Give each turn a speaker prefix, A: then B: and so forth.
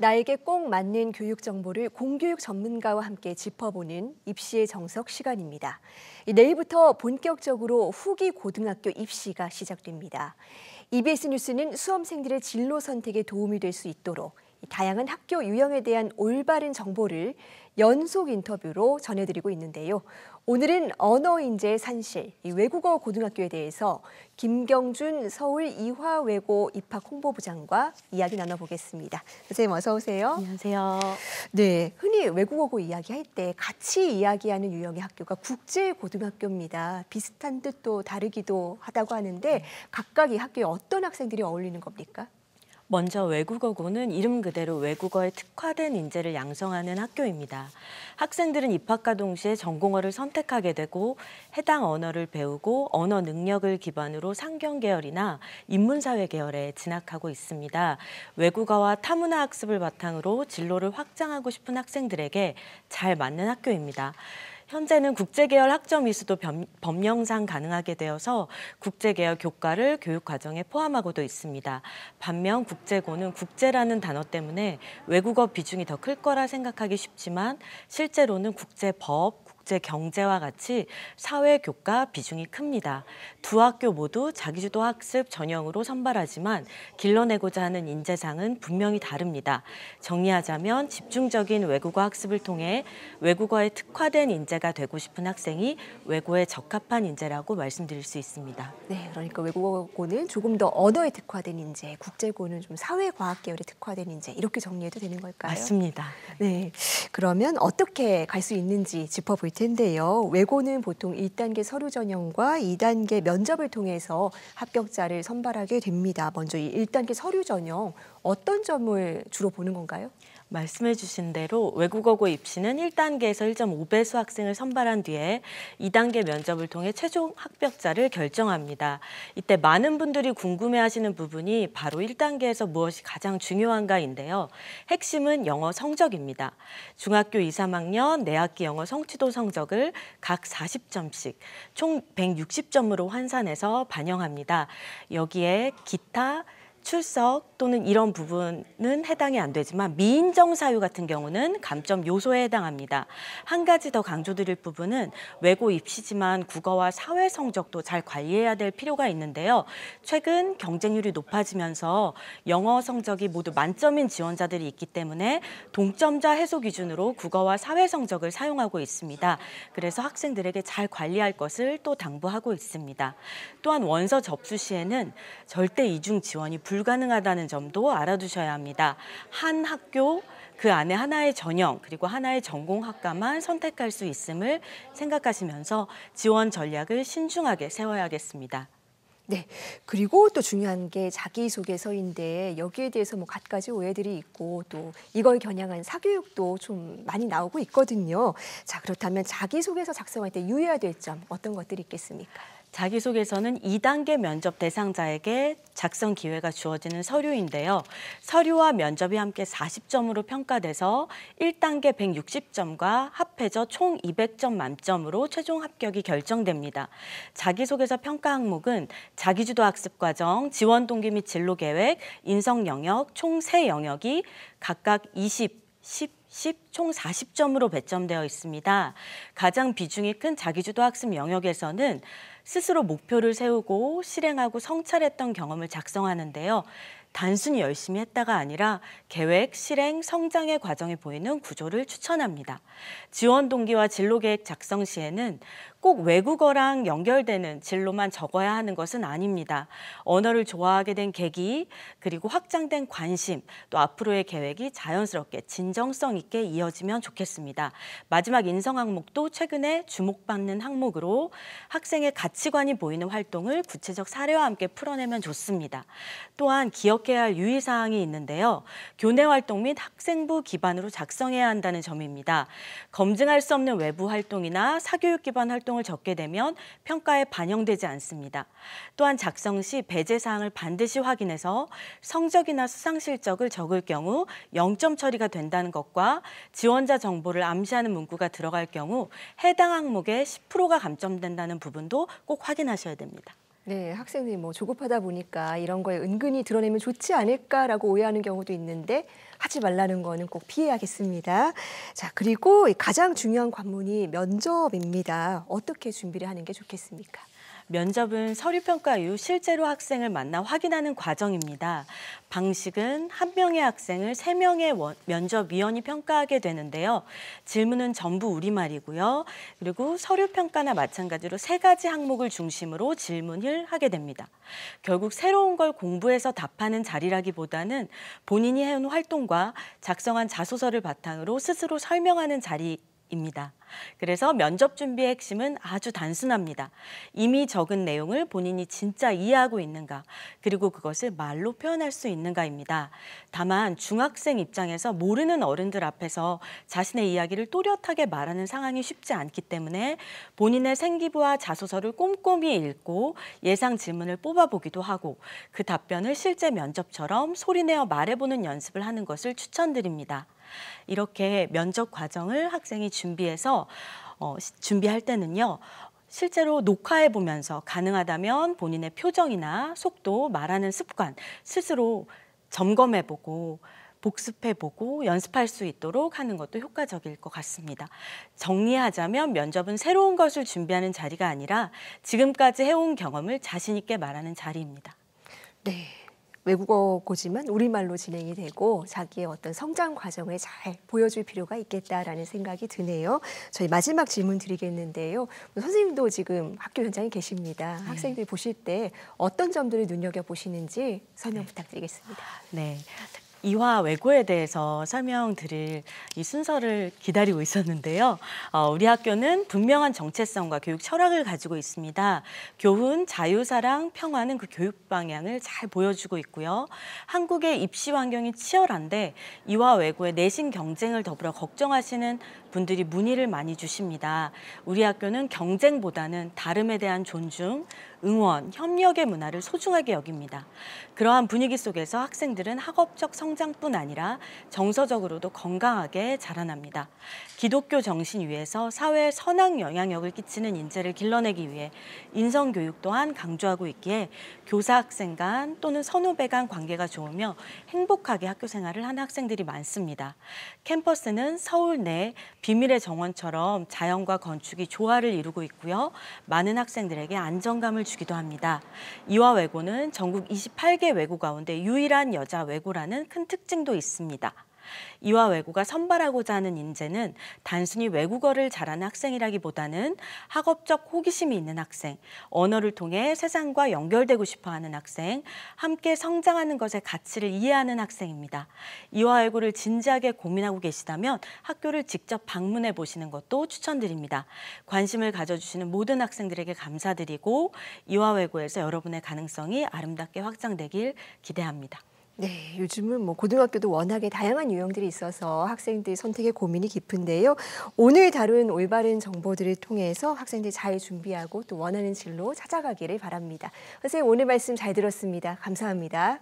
A: 나에게 꼭 맞는 교육 정보를 공교육 전문가와 함께 짚어보는 입시의 정석 시간입니다. 내일부터 본격적으로 후기 고등학교 입시가 시작됩니다. EBS 뉴스는 수험생들의 진로 선택에 도움이 될 수 있도록 다양한 학교 유형에 대한 올바른 정보를 연속 인터뷰로 전해드리고 있는데요. 오늘은 언어인재 산실, 외국어 고등학교에 대해서 김경준 서울 이화외고 입학 홍보부장과 이야기 나눠보겠습니다. 선생님 어서 오세요.
B: 안녕하세요.
A: 네, 흔히 외국어고 이야기할 때 같이 이야기하는 유형의 학교가 국제고등학교입니다. 비슷한 뜻도 다르기도 하다고 하는데 각각 이 학교에 어떤 학생들이 어울리는 겁니까?
B: 먼저 외국어고는 이름 그대로 외국어에 특화된 인재를 양성하는 학교입니다. 학생들은 입학과 동시에 전공어를 선택하게 되고 해당 언어를 배우고 언어 능력을 기반으로 상경 계열이나 인문사회 계열에 진학하고 있습니다. 외국어와 타문화 학습을 바탕으로 진로를 확장하고 싶은 학생들에게 잘 맞는 학교입니다. 현재는 국제계열 학점 이수도 법령상 가능하게 되어서 국제계열 교과를 교육 과정에 포함하고도 있습니다. 반면 국제고는 국제라는 단어 때문에 외국어 비중이 더 클 거라 생각하기 쉽지만 실제로는 국제법, 국제경제와 같이 사회교과 비중이 큽니다. 두 학교 모두 자기주도 학습 전형으로 선발하지만 길러내고자 하는 인재상은 분명히 다릅니다. 정리하자면 집중적인 외국어 학습을 통해 외국어에 특화된 인재가 되고 싶은 학생이 외고에 적합한 인재라고 말씀드릴 수 있습니다.
A: 네, 그러니까 외국어고는 조금 더 언어에 특화된 인재, 국제고는 좀 사회과학 계열에 특화된 인재 이렇게 정리해도 되는 걸까요?
B: 맞습니다.
A: 네, 그러면 어떻게 갈 수 있는지 짚어볼 텐데요. 외고는 보통 1단계 서류 전형과 2단계 면접을 통해서 합격자를 선발하게 됩니다. 먼저 이 1단계 서류 전형 어떤 점을 주로 보는 건가요?
B: 말씀해 주신 대로 외국어고 입시는 1단계에서 1.5배수 학생을 선발한 뒤에 2단계 면접을 통해 최종 합격자를 결정합니다. 이때 많은 분들이 궁금해하시는 부분이 바로 1단계에서 무엇이 가장 중요한가인데요. 핵심은 영어 성적입니다. 중학교 2, 3학년 내학기 영어 성취도 성적을 각 40점씩 총 160점으로 환산해서 반영합니다. 여기에 기타 출석 또는 이런 부분은 해당이 안 되지만 미인정 사유 같은 경우는 감점 요소에 해당합니다. 한 가지 더 강조드릴 부분은 외고 입시지만 국어와 사회 성적도 잘 관리해야 될 필요가 있는데요. 최근 경쟁률이 높아지면서 영어 성적이 모두 만점인 지원자들이 있기 때문에 동점자 해소 기준으로 국어와 사회 성적을 사용하고 있습니다. 그래서 학생들에게 잘 관리할 것을 또 당부하고 있습니다. 또한 원서 접수 시에는 절대 이중 지원이 불가능하다는 점도 알아두셔야 합니다. 한 학교 그 안에 하나의 전형 그리고 하나의 전공 학과만 선택할 수 있음을 생각하시면서 지원 전략을 신중하게 세워야겠습니다.
A: 네, 그리고 또 중요한 게 자기소개서인데 여기에 대해서 뭐 갖가지 오해들이 있고 또 이걸 겨냥한 사교육도 좀 많이 나오고 있거든요. 자, 그렇다면 자기소개서 작성할 때 유의해야 될 점 어떤 것들이 있겠습니까?
B: 자기소개서는 2단계 면접 대상자에게 작성 기회가 주어지는 서류인데요. 서류와 면접이 함께 40점으로 평가돼서 1단계 160점과 합해져 총 200점 만점으로 최종 합격이 결정됩니다. 자기소개서 평가 항목은 자기주도 학습과정, 지원 동기 및 진로 계획, 인성 영역 총 3영역이 각각 20, 10, 총 40점으로 배점되어 있습니다. 가장 비중이 큰 자기주도 학습 영역에서는 스스로 목표를 세우고 실행하고 성찰했던 경험을 작성하는데요. 단순히 열심히 했다가 아니라 계획, 실행, 성장의 과정이 보이는 구조를 추천합니다. 지원 동기와 진로 계획 작성 시에는 꼭 외국어랑 연결되는 진로만 적어야 하는 것은 아닙니다. 언어를 좋아하게 된 계기, 그리고 확장된 관심, 또 앞으로의 계획이 자연스럽게 진정성 있게 이어지면 좋겠습니다. 마지막 인성 항목도 최근에 주목받는 항목으로 학생의 가치관이 보이는 활동을 구체적 사례와 함께 풀어내면 좋습니다. 또한 기억해야 할 유의사항이 있는데요. 교내 활동 및 학생부 기반으로 작성해야 한다는 점입니다. 검증할 수 없는 외부 활동이나 사교육 기반 활동을 적게 되면 평가에 반영되지 않습니다. 또한 작성 시 배제 사항을 반드시 확인해서 성적이나 수상 실적을 적을 경우 0점 처리가 된다는 것과 지원자 정보를 암시하는 문구가 들어갈 경우 해당 항목에 10%가 감점된다는 부분도 꼭 확인하셔야 됩니다.
A: 네, 학생들이 뭐 조급하다 보니까 이런 거에 은근히 드러내면 좋지 않을까라고 오해하는 경우도 있는데 하지 말라는 거는 꼭 피해야겠습니다. 자, 그리고 가장 중요한 관문이 면접입니다. 어떻게 준비를 하는 게 좋겠습니까?
B: 면접은 서류평가 이후 실제로 학생을 만나 확인하는 과정입니다. 방식은 한 명의 학생을 3명의 면접위원이 평가하게 되는데요. 질문은 전부 우리말이고요. 그리고 서류평가나 마찬가지로 3가지 항목을 중심으로 질문을 하게 됩니다. 결국 새로운 걸 공부해서 답하는 자리라기보다는 본인이 해온 활동과 작성한 자소서를 바탕으로 스스로 설명하는 자리입니다. 그래서 면접 준비의 핵심은 아주 단순합니다. 이미 적은 내용을 본인이 진짜 이해하고 있는가, 그리고 그것을 말로 표현할 수 있는가입니다. 다만 중학생 입장에서 모르는 어른들 앞에서 자신의 이야기를 또렷하게 말하는 상황이 쉽지 않기 때문에 본인의 생기부와 자소서를 꼼꼼히 읽고 예상 질문을 뽑아보기도 하고 그 답변을 실제 면접처럼 소리내어 말해보는 연습을 하는 것을 추천드립니다. 이렇게 면접 과정을 학생이 준비할 때는요. 실제로 녹화해 보면서 가능하다면 본인의 표정이나 속도, 말하는 습관 스스로 점검해 보고 복습해 보고 연습할 수 있도록 하는 것도 효과적일 것 같습니다. 정리하자면 면접은 새로운 것을 준비하는 자리가 아니라 지금까지 해온 경험을 자신 있게 말하는 자리입니다.
A: 네. 외국어고지만 우리말로 진행이 되고 자기의 어떤 성장 과정을 잘 보여줄 필요가 있겠다라는 생각이 드네요. 저희 마지막 질문 드리겠는데요. 선생님도 지금 학교 현장에 계십니다. 학생들이 보실 때 어떤 점들을 눈여겨보시는지 설명 부탁드리겠습니다.
B: 네. 이화 외고에 대해서 설명드릴 이 순서를 기다리고 있었는데요. 우리 학교는 분명한 정체성과 교육 철학을 가지고 있습니다. 교훈, 자유사랑, 평화는 그 교육 방향을 잘 보여주고 있고요. 한국의 입시 환경이 치열한데 이화 외고의 내신 경쟁을 더불어 걱정하시는 분들이 문의를 많이 주십니다. 우리 학교는 경쟁보다는 다름에 대한 존중, 응원, 협력의 문화를 소중하게 여깁니다. 그러한 분위기 속에서 학생들은 학업적 성장뿐 아니라 정서적으로도 건강하게 자라납니다. 기독교 정신 위에서 사회에 선한 영향력을 끼치는 인재를 길러내기 위해 인성교육 또한 강조하고 있기에 교사 학생 간 또는 선후배 간 관계가 좋으며 행복하게 학교 생활을 하는 학생들이 많습니다. 캠퍼스는 서울 내 비밀의 정원처럼 자연과 건축이 조화를 이루고 있고요. 많은 학생들에게 안정감을 주기도 합니다. 이화 외고는 전국 28개 외고 가운데 유일한 여자 외고라는 큰 특징도 있습니다. 이화 외고가 선발하고자 하는 인재는 단순히 외국어를 잘하는 학생이라기보다는 학업적 호기심이 있는 학생, 언어를 통해 세상과 연결되고 싶어하는 학생, 함께 성장하는 것의 가치를 이해하는 학생입니다. 이화 외고를 진지하게 고민하고 계시다면 학교를 직접 방문해 보시는 것도 추천드립니다. 관심을 가져주시는 모든 학생들에게 감사드리고 이화 외고에서 여러분의 가능성이 아름답게 확장되길 기대합니다.
A: 네, 요즘은 뭐 고등학교도 워낙에 다양한 유형들이 있어서 학생들 선택에 고민이 깊은데요. 오늘 다룬 올바른 정보들을 통해서 학생들 잘 준비하고 또 원하는 진로 찾아가기를 바랍니다. 선생님 오늘 말씀 잘 들었습니다. 감사합니다.